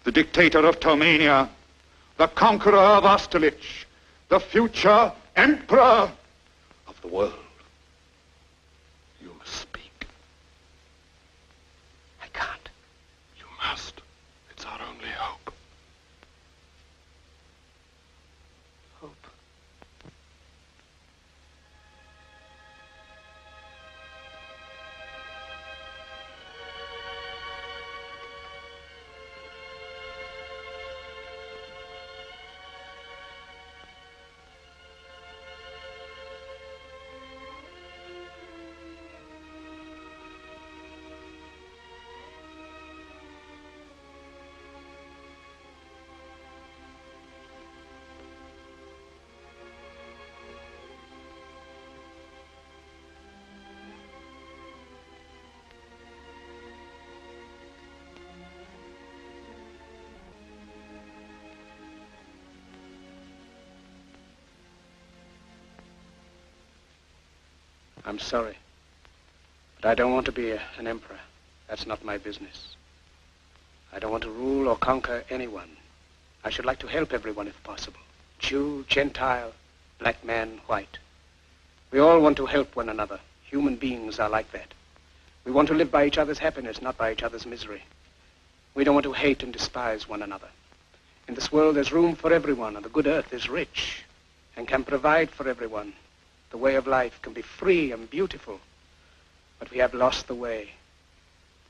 the dictator of Turmania, the conqueror of Austerlitz, the future emperor of the world. You must speak. I can't. You must. It's our only hope. Hope. I'm sorry, but I don't want to be an emperor. That's not my business. I don't want to rule or conquer anyone. I should like to help everyone if possible. Jew, Gentile, black man, white. We all want to help one another. Human beings are like that. We want to live by each other's happiness, not by each other's misery. We don't want to hate and despise one another. In this world, there's room for everyone, and the good earth is rich and can provide for everyone. The way of life can be free and beautiful, but we have lost the way.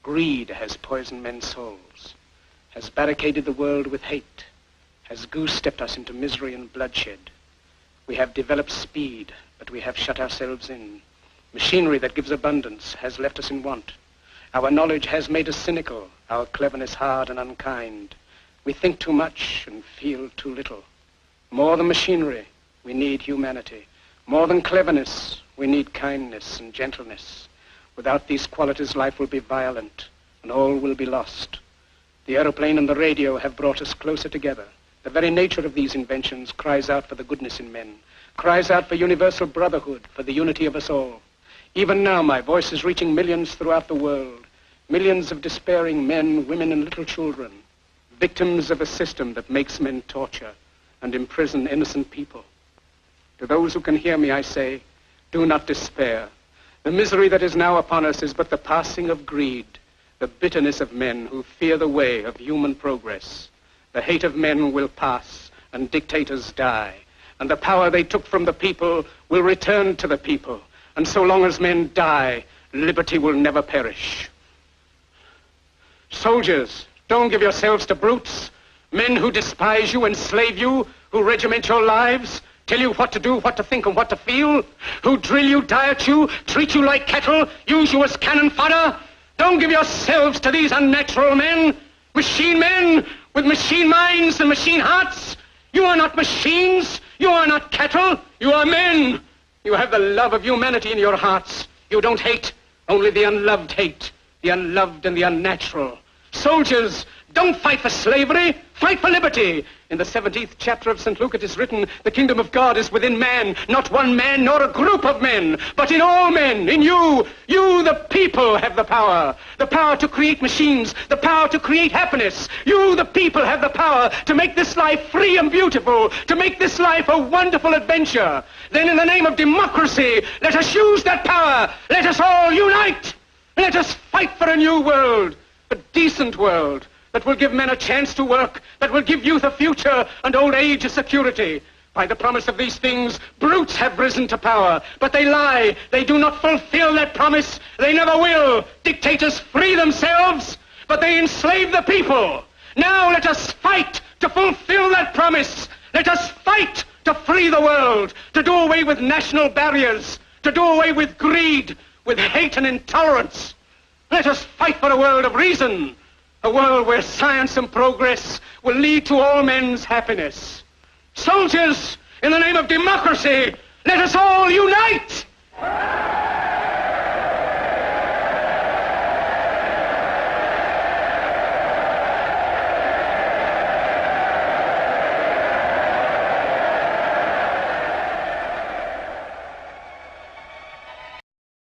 Greed has poisoned men's souls, has barricaded the world with hate, has goose-stepped us into misery and bloodshed. We have developed speed, but we have shut ourselves in. Machinery that gives abundance has left us in want. Our knowledge has made us cynical, our cleverness hard and unkind. We think too much and feel too little. More than machinery, we need humanity. More than cleverness, we need kindness and gentleness. Without these qualities, life will be violent, and all will be lost. The aeroplane and the radio have brought us closer together. The very nature of these inventions cries out for the goodness in men, cries out for universal brotherhood, for the unity of us all. Even now, my voice is reaching millions throughout the world, millions of despairing men, women, and little children, victims of a system that makes men torture and imprison innocent people. To those who can hear me, I say, do not despair. The misery that is now upon us is but the passing of greed, the bitterness of men who fear the way of human progress. The hate of men will pass, and dictators die, and the power they took from the people will return to the people. And so long as men die, liberty will never perish. Soldiers, don't give yourselves to brutes, men who despise you, enslave you, who regiment your lives, tell you what to do, what to think, and what to feel, who drill you, diet you, treat you like cattle, use you as cannon fodder. Don't give yourselves to these unnatural men with machine minds and machine hearts. You are not machines. You are not cattle. You are men. You have the love of humanity in your hearts. You don't hate, only the unloved hate, the unloved and the unnatural. Soldiers, don't fight for slavery, fight for liberty. In the 17th chapter of St. Luke it is written, the kingdom of God is within man, not one man nor a group of men, but in all men, in you. You, the people, have the power to create machines, the power to create happiness. You, the people, have the power to make this life free and beautiful, to make this life a wonderful adventure. Then in the name of democracy, let us use that power. Let us all unite. Let us fight for a new world, a decent world, that will give men a chance to work, that will give youth a future and old age a security. By the promise of these things, brutes have risen to power, but they lie. They do not fulfill that promise. They never will. Dictators free themselves, but they enslave the people. Now let us fight to fulfill that promise. Let us fight to free the world, to do away with national barriers, to do away with greed, with hate and intolerance. Let us fight for a world of reason, a world where science and progress will lead to all men's happiness. Soldiers, in the name of democracy, let us all unite!